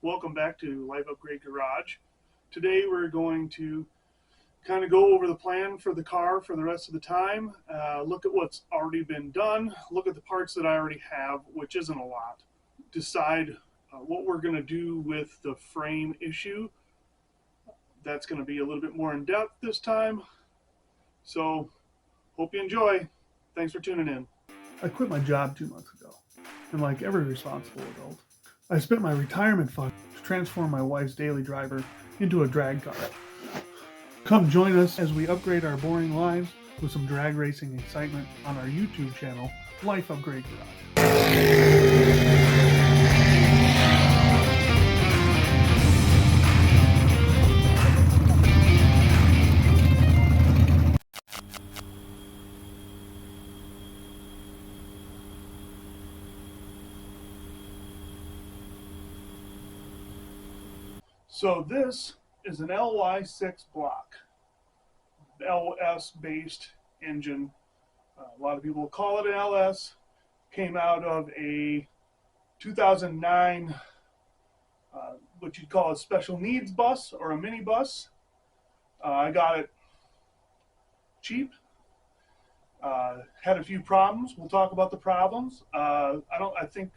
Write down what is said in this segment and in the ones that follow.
Welcome back to Life Upgrade Garage. Today we're going to kind of go over the plan for the car for the rest of the time, look at what's already been done, look at the parts that I already have, which isn't a lot, decide what we're going to do with the frame issue. That's going to be a little bit more in depth this time, so hope you enjoy. Thanks for tuning in. I quit my job 2 months ago, and like every responsible adult, I spent my retirement fund to transform my wife's daily driver into a drag car. Come join us as we upgrade our boring lives with some drag racing excitement on our YouTube channel, Life Upgrade Garage. So this is an LY6 block, LS based engine. A lot of people call it an LS. Came out of a 2009, what you'd call a special needs bus or a mini bus. I got it cheap. Had a few problems. We'll talk about the problems. I think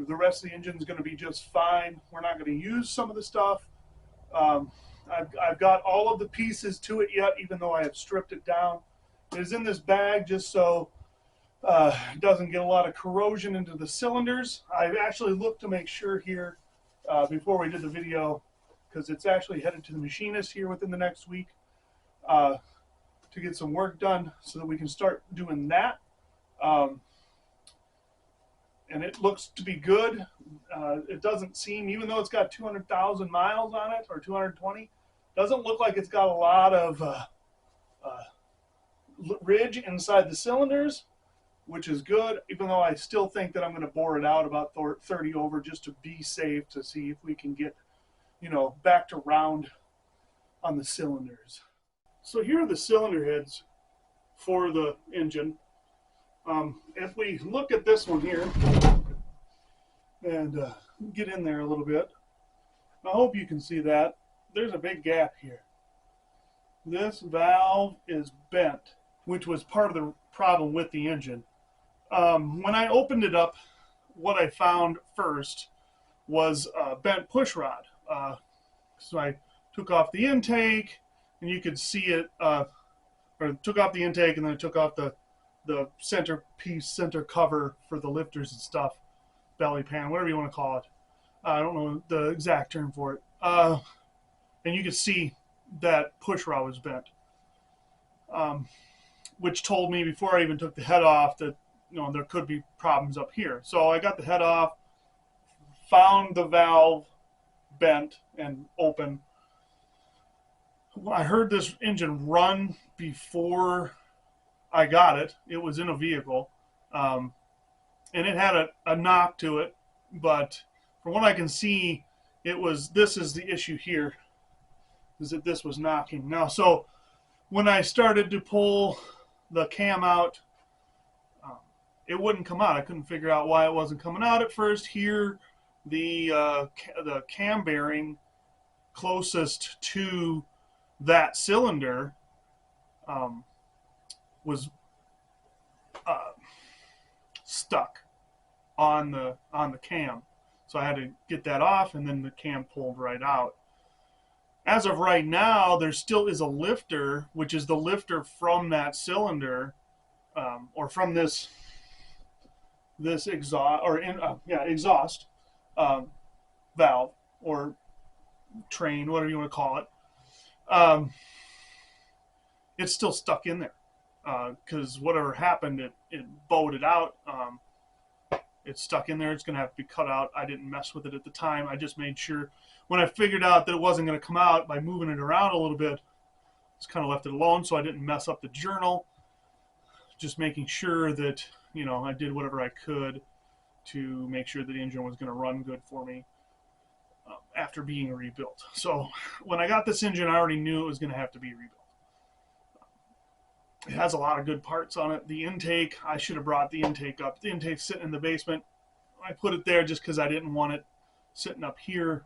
the rest of the engine is going to be just fine. We're not going to use some of the stuff. I've got all of the pieces to it yet, even though I have stripped it down. It is in this bag just so it doesn't get a lot of corrosion into the cylinders. I actually looked to make sure here before we did the video, because it's actually headed to the machinist here within the next week to get some work done so that we can start doing that. And it looks to be good. It doesn't seem, even though it's got 200,000 miles on it, or 220, doesn't look like it's got a lot of ridge inside the cylinders, which is good, even though I still think that I'm going to bore it out about 30 over just to be safe, to see if we can get, back to round on the cylinders. So here are the cylinder heads for the engine. If we look at this one here and get in there a little bit, I hope you can see that. There's a big gap here. This valve is bent, which was part of the problem with the engine. When I opened it up, what I found first was a bent push rod. So I took off the intake, and you could see it, or took off the intake, and then I took off the center piece, center cover for the lifters and stuff, belly pan, whatever you want to call it. I don't know the exact term for it. And you could see that push rod was bent, which told me before I even took the head off that there could be problems up here. So I got the head off, found the valve bent and open. I heard this engine run before I got it. It was in a vehicle, and it had a knock to it, but from what I can see, this is the issue here, is that this was knocking. Now, so when I started to pull the cam out, it wouldn't come out. I couldn't figure out why it wasn't coming out at first. Here, the cam bearing closest to that cylinder was stuck on the cam, so I had to get that off, and then the cam pulled right out. As of right now, there still is a lifter, which is the lifter from that cylinder, or from this exhaust, or exhaust valve or train, whatever you want to call it. It's still stuck in there. Because whatever happened, it bowed it out. It's stuck in there. It's going to have to be cut out. I didn't mess with it at the time. I just made sure, when I figured out that it wasn't going to come out by moving it around a little bit, just kind of left it alone so I didn't mess up the journal. Just making sure that, I did whatever I could to make sure that the engine was going to run good for me after being rebuilt. So when I got this engine, I already knew it was going to have to be rebuilt. It has a lot of good parts on it. The intake, I should have brought the intake up. The intake's sitting in the basement. I put it there just because I didn't want it sitting up here.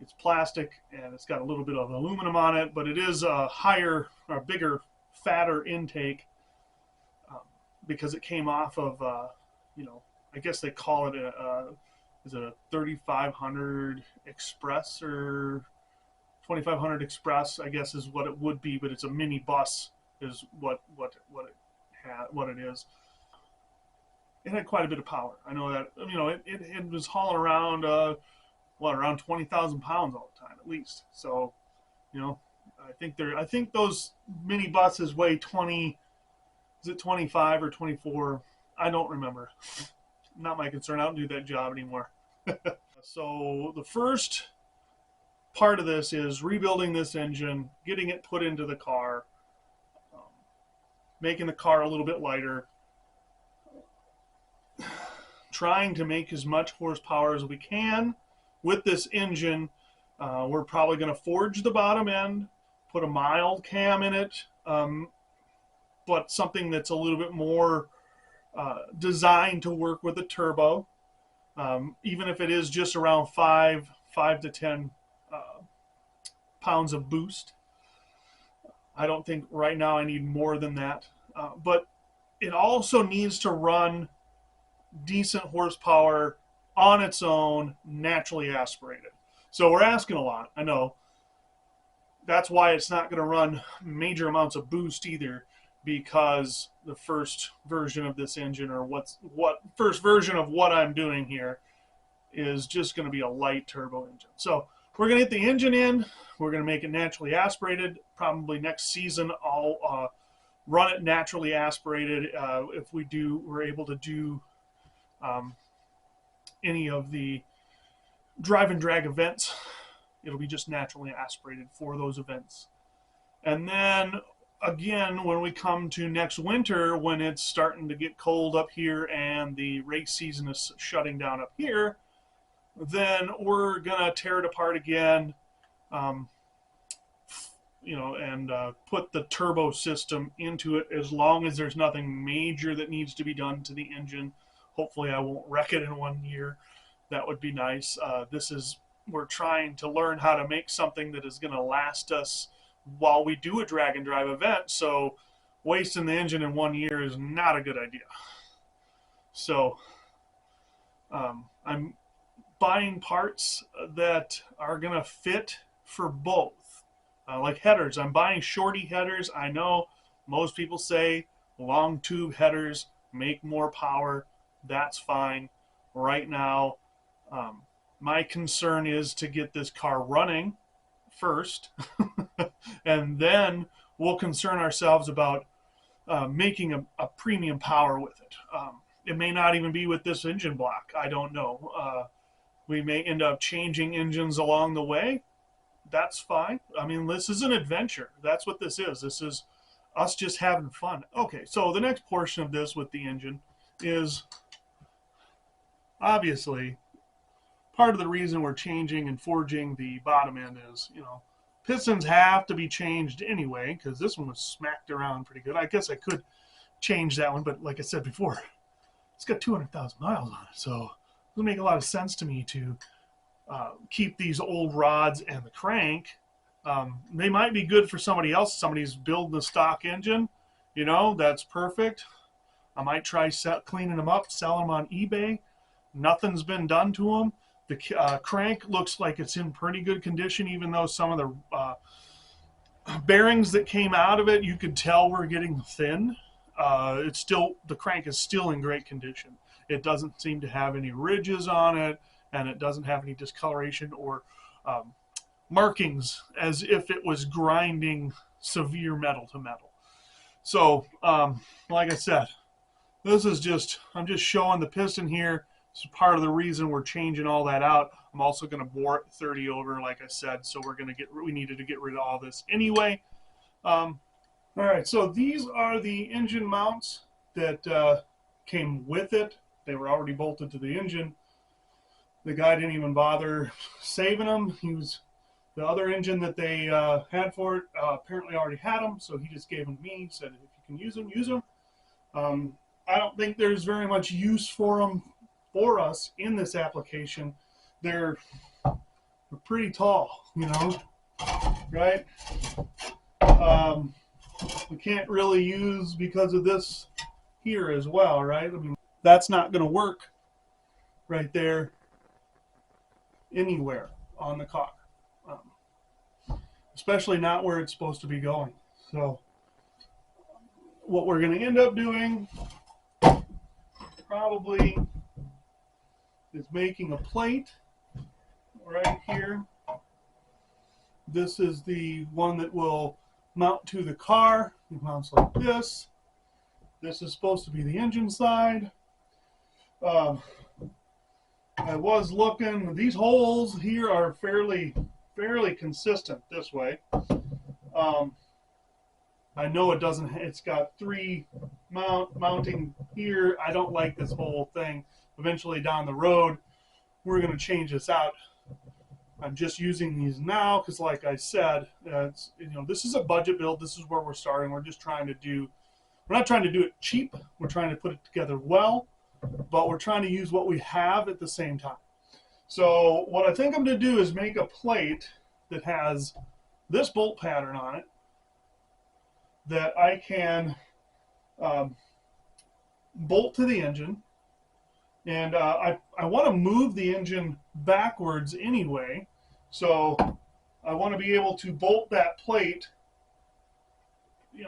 It's plastic and it's got a little bit of aluminum on it, but it is a higher or bigger, fatter intake because it came off of, you know, I guess they call it is it a 3500 Express or 2500 Express, I guess is what it would be, but it's a mini bus is what it is. It had quite a bit of power. I know that, you know, it was hauling around around 20,000 pounds all the time at least. So, you know, I think those mini buses weigh 20. Is it 25 or 24? I don't remember. Not my concern. I don't do that job anymore. So the first part of this is rebuilding this engine, getting it put into the car, making the car a little bit lighter, trying to make as much horsepower as we can with this engine. We're probably going to forge the bottom end, put a mild cam in it, but something that's a little bit more designed to work with a turbo, even if it is just around 5 to 10 pounds of boost. I don't think right now I need more than that, but it also needs to run decent horsepower on its own, naturally aspirated. So we're asking a lot, I know. That's why it's not going to run major amounts of boost either, because the first version of this engine, or first version of what I'm doing here, is just going to be a light turbo engine. So we're going to get the engine in. We're going to make it naturally aspirated. Probably next season I'll run it naturally aspirated. If we're able to do any of the drive and drag events, it'll be just naturally aspirated for those events. And then again, when we come to next winter, when it's starting to get cold up here and the race season is shutting down up here, then we're gonna tear it apart again, you know, and put the turbo system into it, as long as there's nothing major that needs to be done to the engine. Hopefully I won't wreck it in 1 year. That would be nice. We're trying to learn how to make something that is going to last us while we do a drag and drive event. So wasting the engine in 1 year is not a good idea. So I'm buying parts that are going to fit for both. Like headers. I'm buying shorty headers. I know most people say long tube headers make more power. That's fine. Right now, my concern is to get this car running first, and then we'll concern ourselves about making a premium power with it. It may not even be with this engine block. I don't know. We may end up changing engines along the way. That's fine. I mean, this is an adventure. That's what this is. This is us just having fun. Okay, so the next portion of this with the engine is obviously part of the reason we're changing and forging the bottom end is, you know, pistons have to be changed anyway, because this one was smacked around pretty good. I guess I could change that one, but like I said before, it's got 200,000 miles on it, so it doesn't make a lot of sense to me to keep these old rods and the crank. They might be good for somebody else. Somebody's building a stock engine, you know, that's perfect. I might try cleaning them up, selling them on eBay. Nothing's been done to them. The crank looks like it's in pretty good condition, even though some of the bearings that came out of it, you could tell were getting thin. The crank is still in great condition. It doesn't seem to have any ridges on it, and it doesn't have any discoloration or markings as if it was grinding severe metal to metal. So, like I said, this is I'm just showing the piston here. It's part of the reason we're changing all that out. I'm also going to bore it 30 over, like I said, so we needed to get rid of all this anyway. All right, so these are the engine mounts that came with it. They were already bolted to the engine. The guy didn't even bother saving them. The other engine that they had for it apparently already had them, so he just gave them to me. He said, if you can use them, use them. I don't think there's very much use for them for us in this application. they're pretty tall, right? We can't really use because of this here as well, right? I mean, that's not going to work right there anywhere on the car, especially not where it's supposed to be going. So what we're going to end up doing probably is making a plate right here. This is the one that will mount to the car. It mounts like this. This is supposed to be the engine side. I was looking, these holes here are fairly consistent this way. I know it doesn't, it's got 3 mounting here. I don't like this whole thing. Eventually down the road, we're going to change this out. I'm just using these now because, like I said, this is a budget build. This is where we're starting. We're just trying to we're not trying to do it cheap. We're trying to put it together well, but we're trying to use what we have at the same time. So what I think I'm going to do is make a plate that has this bolt pattern on it that I can bolt to the engine. And I want to move the engine backwards anyway, so I want to be able to bolt that plate,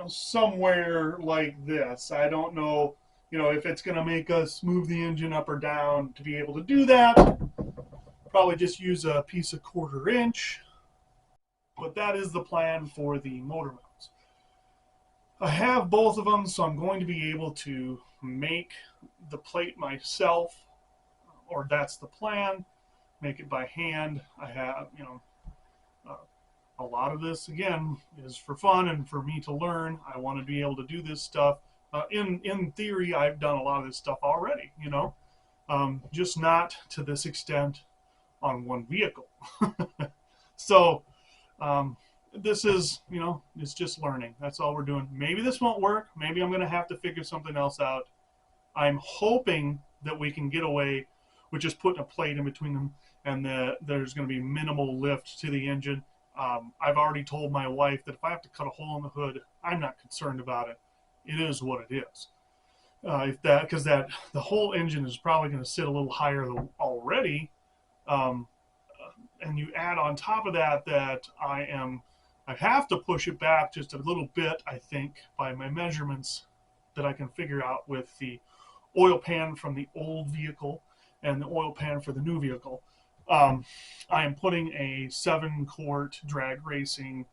somewhere like this. I don't know, if it's going to make us move the engine up or down to be able to do that. Probably just use a piece of 1/4 inch, but that is the plan for the motor mounts. I have both of them, so I'm going to be able to make the plate myself, or that's the plan. Make it by hand. I have, a lot of this again is for fun and for me to learn. I want to be able to do this stuff. In theory, I've done a lot of this stuff already, just not to this extent on one vehicle. So this is, it's just learning. That's all we're doing. Maybe this won't work. Maybe I'm going to have to figure something else out. I'm hoping that we can get away with just putting a plate in between them, and there's going to be minimal lift to the engine. I've already told my wife that if I have to cut a hole in the hood, I'm not concerned about it. It is what it is. Because the whole engine is probably going to sit a little higher already, and you add on top of that I have to push it back just a little bit, I think, by my measurements that I can figure out with the oil pan from the old vehicle and the oil pan for the new vehicle. I am putting a 7-quart drag racing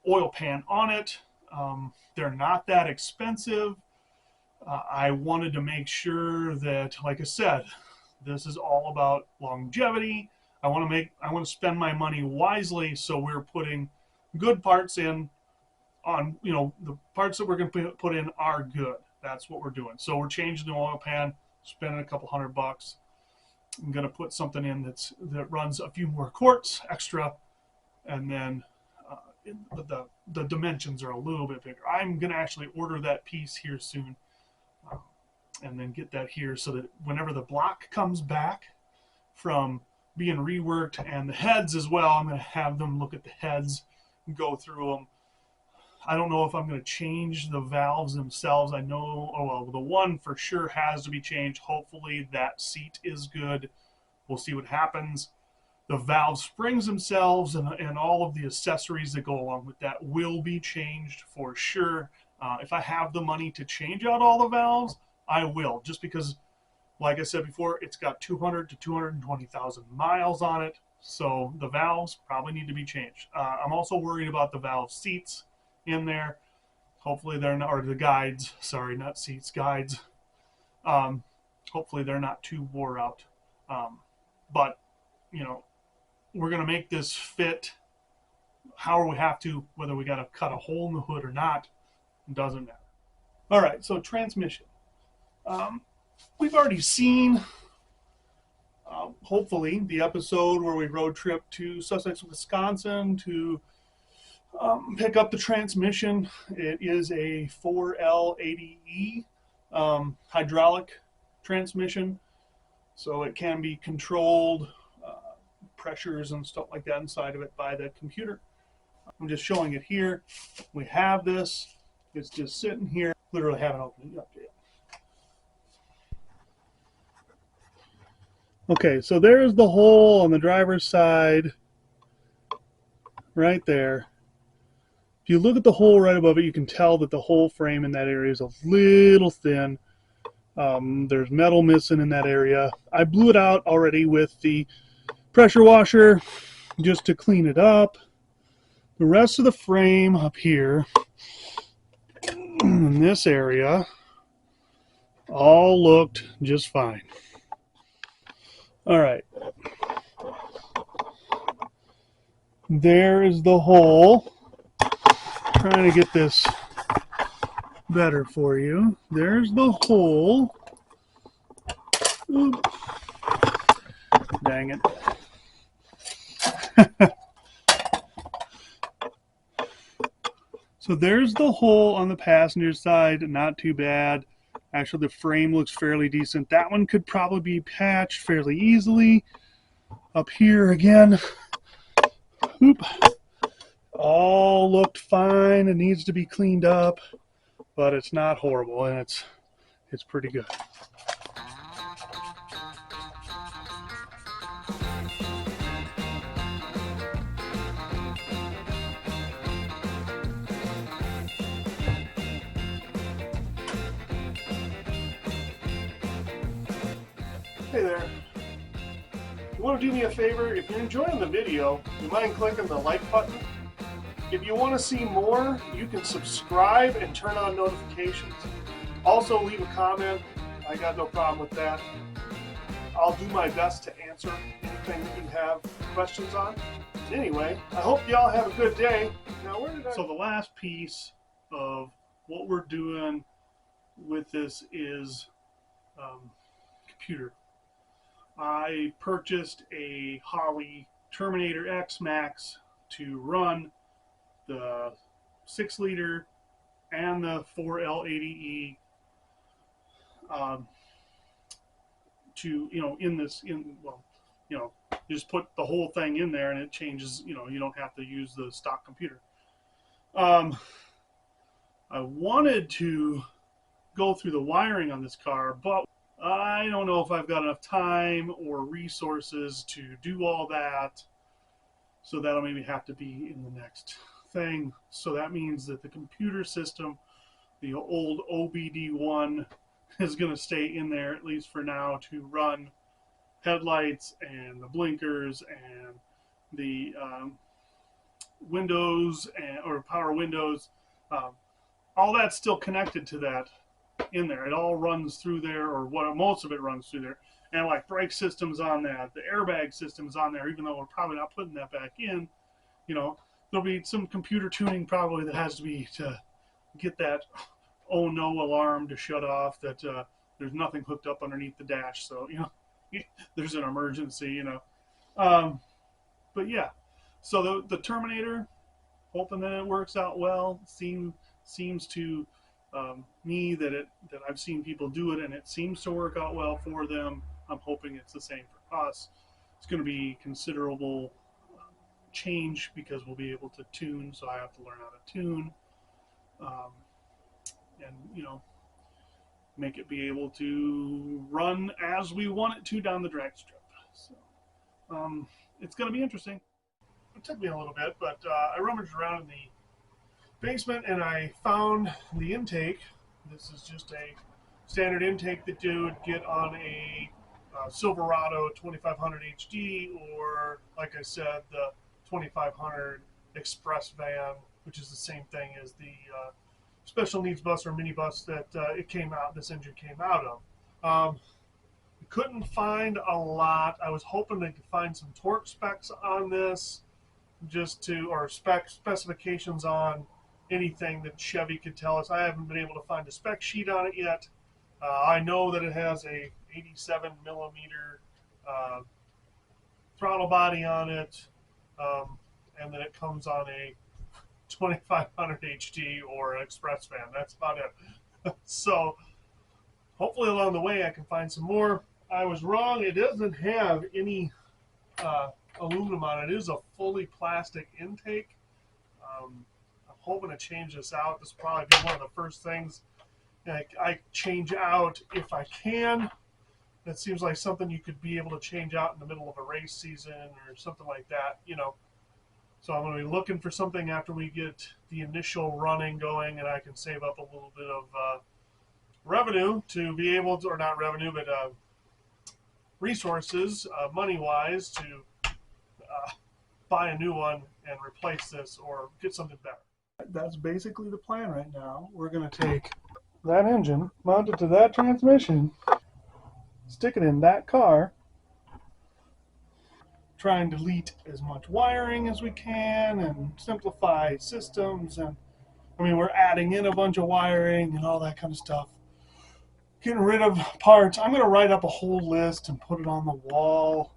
oil pan on it. They're not that expensive. I wanted to make sure that, like I said, this is all about longevity. I want to spend my money wisely, so we're putting good parts in on, the parts that we're going to put in are good. That's what we're doing. So we're changing the oil pan, spending a couple $100. I'm going to put something in that runs a few more quarts extra, and then the dimensions are a little bit bigger. I'm going to actually order that piece here soon, and then get that here so that whenever the block comes back from being reworked, and the heads as well, I'm going to have them look at the heads and go through them. I don't know if I'm going to change the valves themselves. I know, the one for sure has to be changed. Hopefully that seat is good. We'll see what happens. The valve springs themselves and all of the accessories that go along with that will be changed for sure. If I have the money to change out all the valves, I will, just because, like I said before, it's got 200 to 220,000 miles on it, so the valves probably need to be changed. I'm also worried about the valve seats in there. Hopefully they're not, or the guides, sorry, not seats, guides. Hopefully they're not too wore out. But, we're going to make this fit however we have to, whether we got to cut a hole in the hood or not, it doesn't matter. All right, so transmission. We've already seen, hopefully, the episode where we road trip to Sussex, Wisconsin to pick up the transmission. It is a 4L80E hydraulic transmission, so it can be controlled pressures and stuff like that inside of it by the computer. I'm just showing it here. We have this. It's just sitting here. Literally haven't opened it up yet. Okay, so there's the hole on the driver's side right there. If you look at the hole right above it, you can tell that the whole frame in that area is a little thin. There's metal missing in that area. I blew it out already with the pressure washer just to clean it up. The rest of the frame up here in this area all looked just fine. All right. There is the hole. Trying to get this better for you. There's the hole. Oops. Dang it. So there's the hole on the passenger side. Not too bad. Actually, the frame looks fairly decent. That one could probably be patched fairly easily. Up here again. Oop. All looked fine. It needs to be cleaned up, but it's not horrible, and it's pretty good. Hey there. You want to do me a favor? If you're enjoying the video, you mind clicking the like button? If you want to see more, you can subscribe and turn on notifications. Also, leave a comment. I got no problem with that. I'll do my best to answer anything that you have questions on. Anyway, I hope y'all have a good day. Now, So the last piece of what we're doing with this is computer. I purchased a Holley Terminator X Max to run the 6-liter and the 4L80E just put the whole thing in there and it changes, you don't have to use the stock computer. I wanted to go through the wiring on this car, but I don't know if I've got enough time or resources to do all that, so that'll maybe have to be in the next thing. So that means that the computer system, the old OBD1, is going to stay in there at least for now to run headlights and the blinkers and the windows or power windows. All that's still connected to that in there. It all runs through there, or most of it runs through there. And like brake systems on that, the airbag system's on there, even though we're probably not putting that back in. There'll be some computer tuning probably that has to be to get that oh no alarm to shut off, that there's nothing hooked up underneath the dash, so there's an emergency, but yeah. So the Terminator, hoping that it works out well. Seems to me that I've seen people do it and it seems to work out well for them. I'm hoping it's the same for us. It's going to be considerable change because we'll be able to tune, so I have to learn how to tune, and make it be able to run as we want it to down the drag strip. So it's going to be interesting. It took me a little bit, but I rummaged around in the basement and I found the intake. This is just a standard intake that you would get on a Silverado 2500 HD, or like I said, the 2500 Express van, which is the same thing as the special needs bus or minibus that this engine came out of. Couldn't find a lot. I was hoping they could find some torque specs on this, or specifications on anything that Chevy could tell us. I haven't been able to find a spec sheet on it yet. I know that it has a 87 millimeter throttle body on it, and that it comes on a 2500 HD or an Express van. That's about it. So hopefully along the way I can find some more. I was wrong. It doesn't have any aluminum on it. It is a fully plastic intake. I'm hoping to change this out. This will probably be one of the first things I change out if I can. That seems like something you could be able to change out in the middle of a race season or something like that, you know. So I'm going to be looking for something after we get the initial running going and I can save up a little bit of revenue to be able to, or not revenue, but resources, money-wise, to buy a new one and replace this or get something better. That's basically the plan right now. We're going to take that engine, mount it to that transmission, stick it in that car, try and delete as much wiring as we can and simplify systems. And I mean, we're adding in a bunch of wiring and all that kind of stuff. Getting rid of parts. I'm going to write up a whole list and put it on the wall.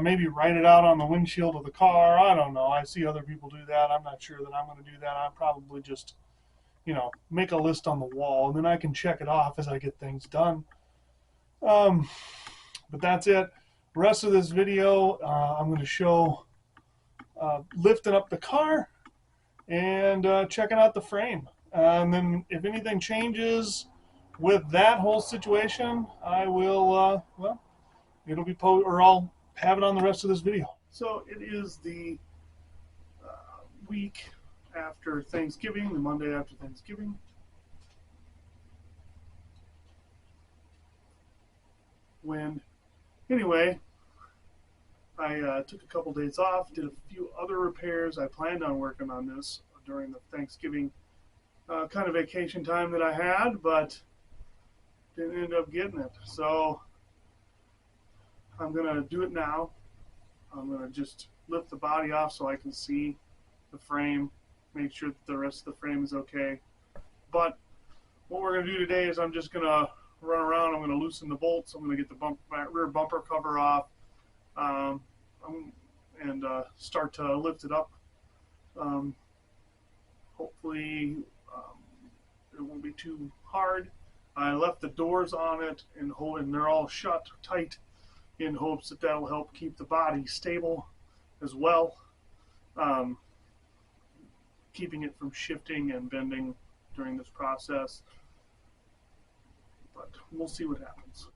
Maybe write it out on the windshield of the car. I don't know. I see other people do that. I'm not sure that I'm going to do that. I'll probably just, you know, make a list on the wall, and then I can check it off as I get things done. But that's it. The rest of this video, I'm going to show lifting up the car and checking out the frame. And then if anything changes with that whole situation, I will, well, it'll be or I'll have it on the rest of this video. So it is the week after Thanksgiving, the Monday after Thanksgiving. Anyway, I took a couple days off, did a few other repairs. I planned on working on this during the Thanksgiving kind of vacation time that I had, but didn't end up getting it. So I'm going to do it now. I'm going to just lift the body off so I can see the frame, make sure that the rest of the frame is okay. But what we're going to do today is I'm just going to run around. I'm going to loosen the bolts. I'm going to get the rear bumper cover off and start to lift it up. Hopefully it won't be too hard. I left the doors on it and they're all shut tight in hopes that that'll help keep the body stable as well, keeping it from shifting and bending during this process. But we'll see what happens.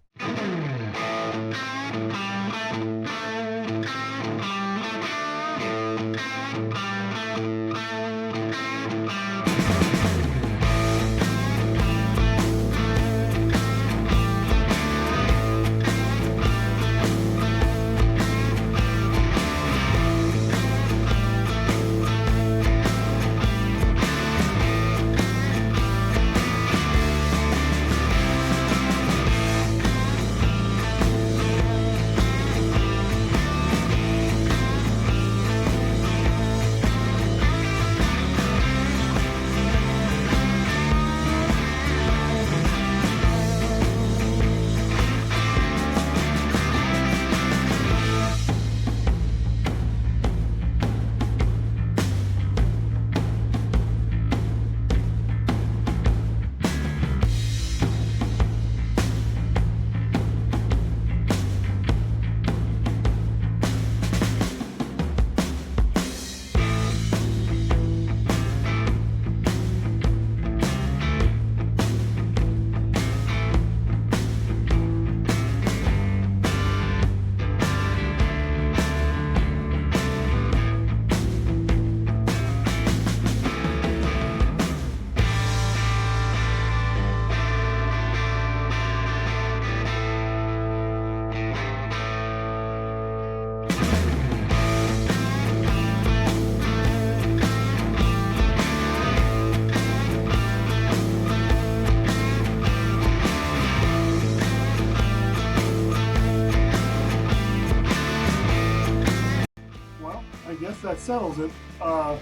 I guess that settles it. I'm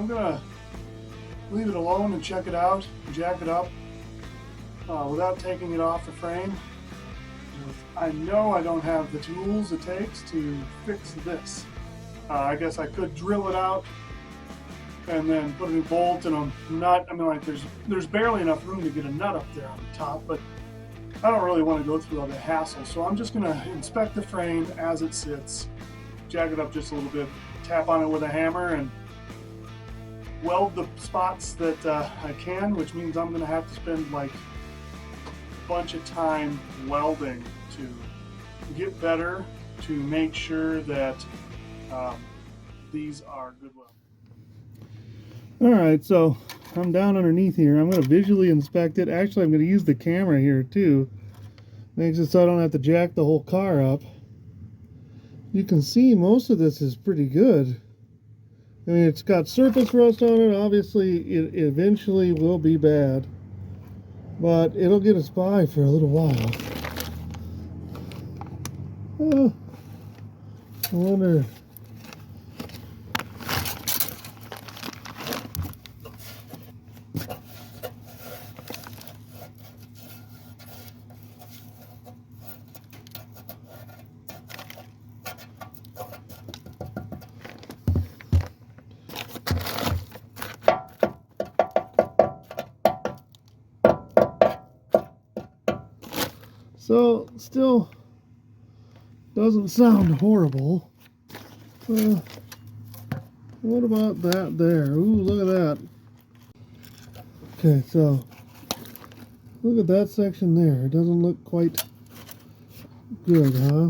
gonna leave it alone and check it out, jack it up without taking it off the frame. I know I don't have the tools it takes to fix this. I guess I could drill it out and then put a new bolt, and like there's barely enough room to get a nut up there on the top, but I don't really want to go through all the hassle, so I'm just going to inspect the frame as it sits, jag it up just a little bit, tap on it with a hammer, and weld the spots that I can, which means I'm going to have to spend like a bunch of time welding to get better, to make sure that these are good welds. Alright, so I'm down underneath here. I'm going to visually inspect it. Actually, I'm going to use the camera here too. Makes it so I don't have to jack the whole car up. You can see most of this is pretty good. I mean, it's got surface rust on it. Obviously, it eventually will be bad. But it'll get us by for a little while. I wonder... So, still doesn't sound horrible. What about that there? Ooh, look at that. Okay, so look at that section there. It doesn't look quite good, huh?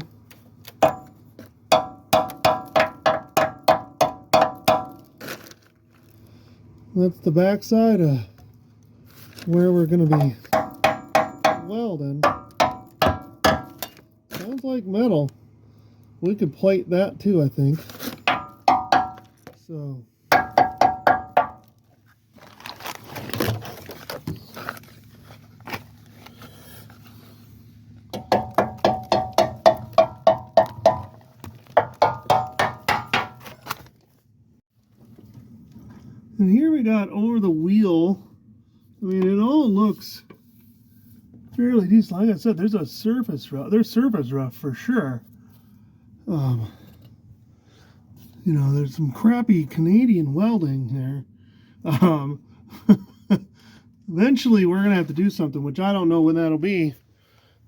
That's the back side of where we're going to be welding. Sounds like metal. We could plate that too, I think. So and here we got over the wheel. I mean, it all looks fairly decent. Like I said, there's a surface rough. There's surface rough for sure. You know, there's some crappy Canadian welding there. Eventually, we're gonna have to do something, which I don't know when that'll be.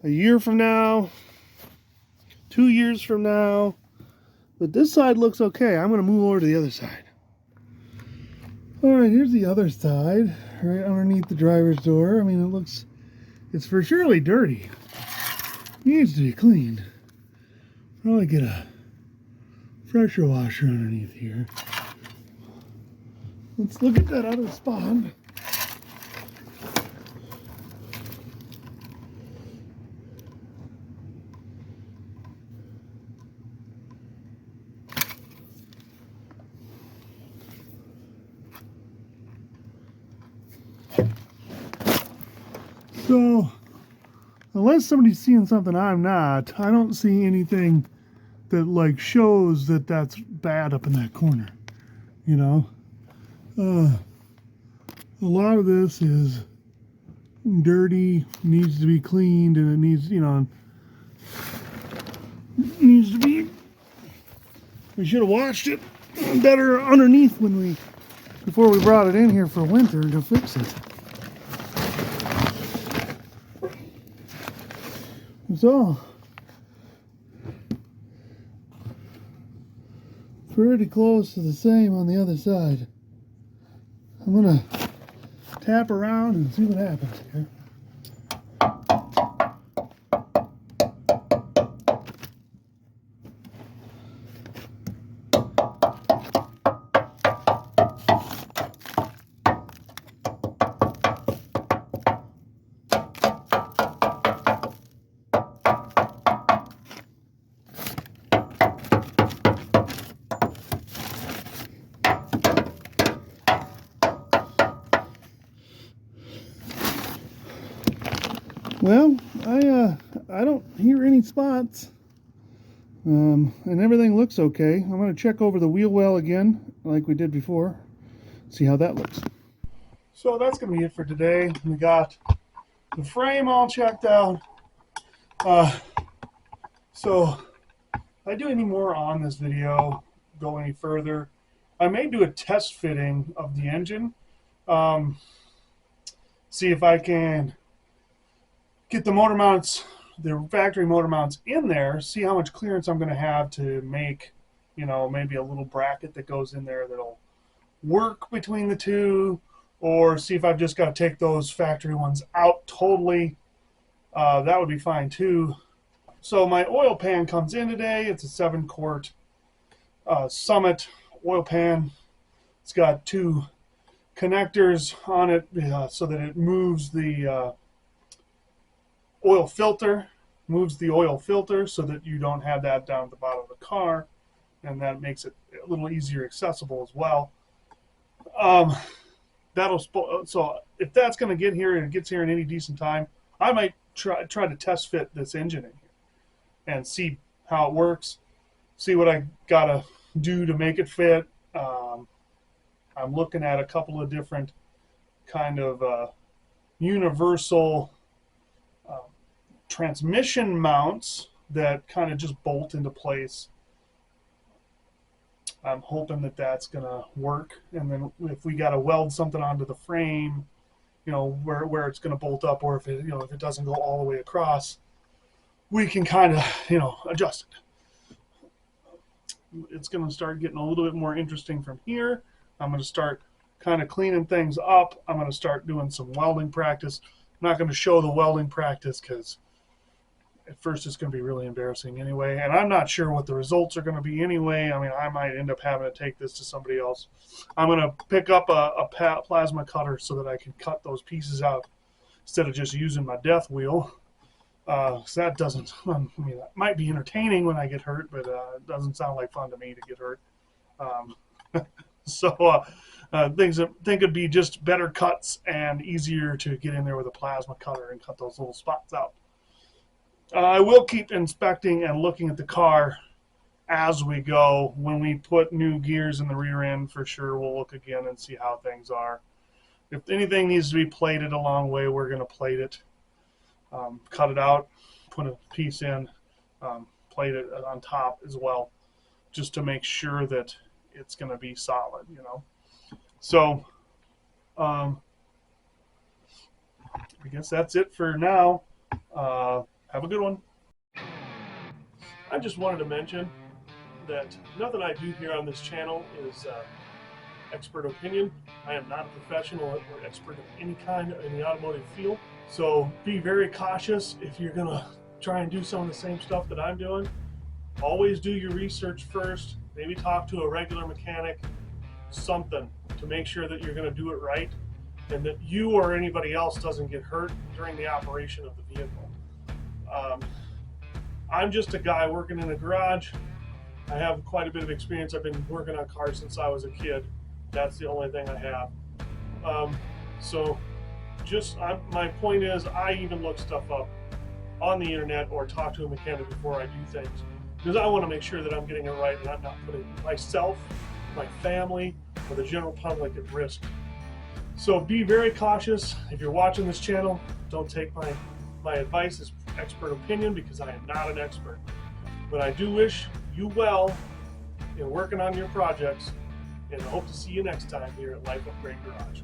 A year from now, 2 years from now. But this side looks okay. I'm gonna move over to the other side. All right, here's the other side, right underneath the driver's door. I mean, it's for surely dirty. Needs to be cleaned. Probably get a pressure washer underneath here. Let's look at that other spot. So, unless somebody's seeing something I'm not, I don't see anything that like shows that that's bad up in that corner. You know, a lot of this is dirty, needs to be cleaned, and it needs, you know, needs to be. We should have washed it better underneath before we brought it in here for winter to fix it. So, pretty close to the same on the other side. I'm gonna tap around and see what happens here. Well, I don't hear any spots, and everything looks okay. I'm going to check over the wheel well again, like we did before, see how that looks. So that's going to be it for today. We got the frame all checked out. So if I do any more on this video, go any further, I may do a test fitting of the engine, see if I can get the motor mounts, the factory motor mounts in there, see how much clearance I'm going to have to make, you know, maybe a little bracket that goes in there that'll work between the two, or see if I've just got to take those factory ones out totally. That would be fine too. So my oil pan comes in today. It's a 7-quart Summit oil pan. It's got 2 connectors on it so that it moves the oil filter, so that you don't have that down at the bottom of the car, and that makes it a little easier accessible as well. So if that's going to get here and it gets here in any decent time, I might try to test fit this engine in here and see how it works, see what I gotta do to make it fit. I'm looking at a couple of different kind of universal transmission mounts that kind of just bolt into place. I'm hoping that that's going to work, and then if we got to weld something onto the frame, you know, where it's going to bolt up, or if it, you know, if it doesn't go all the way across, we can kind of, you know, adjust it. It's going to start getting a little bit more interesting from here. I'm going to start kind of cleaning things up. I'm going to start doing some welding practice. I'm not going to show the welding practice because at first it's going to be really embarrassing anyway, and I'm not sure what the results are going to be anyway. I mean, I might end up having to take this to somebody else. I'm going to pick up a plasma cutter so that I can cut those pieces out instead of just using my death wheel. So that doesn't, I mean, that might be entertaining when I get hurt, but it doesn't sound like fun to me to get hurt. Things that think it'd be just better cuts and easier to get in there with a plasma cutter and cut those little spots out. I will keep inspecting and looking at the car as we go. When we put new gears in the rear end, for sure we'll look again and see how things are. If anything needs to be plated a long way, we're going to plate it. Cut it out, put a piece in, plate it on top as well, just to make sure that it's going to be solid, you know. So I guess that's it for now. Have a good one. I just wanted to mention that nothing I do here on this channel is expert opinion. I am not a professional or expert of any kind in the automotive field. So be very cautious if you're gonna try and do some of the same stuff that I'm doing. Always do your research first. Maybe talk to a regular mechanic, something to make sure that you're gonna do it right and that you or anybody else doesn't get hurt during the operation of the vehicle. I'm just a guy working in a garage. I have quite a bit of experience. I've been working on cars since I was a kid. That's the only thing I have. My point is, I even look stuff up on the internet or talk to a mechanic before I do things, because I want to make sure that I'm getting it right and I'm not putting myself, my family, or the general public at risk. So be very cautious. If you're watching this channel, don't take my advice as expert opinion, because I am not an expert. But I do wish you well in working on your projects, and I hope to see you next time here at Life Upgrade Garage.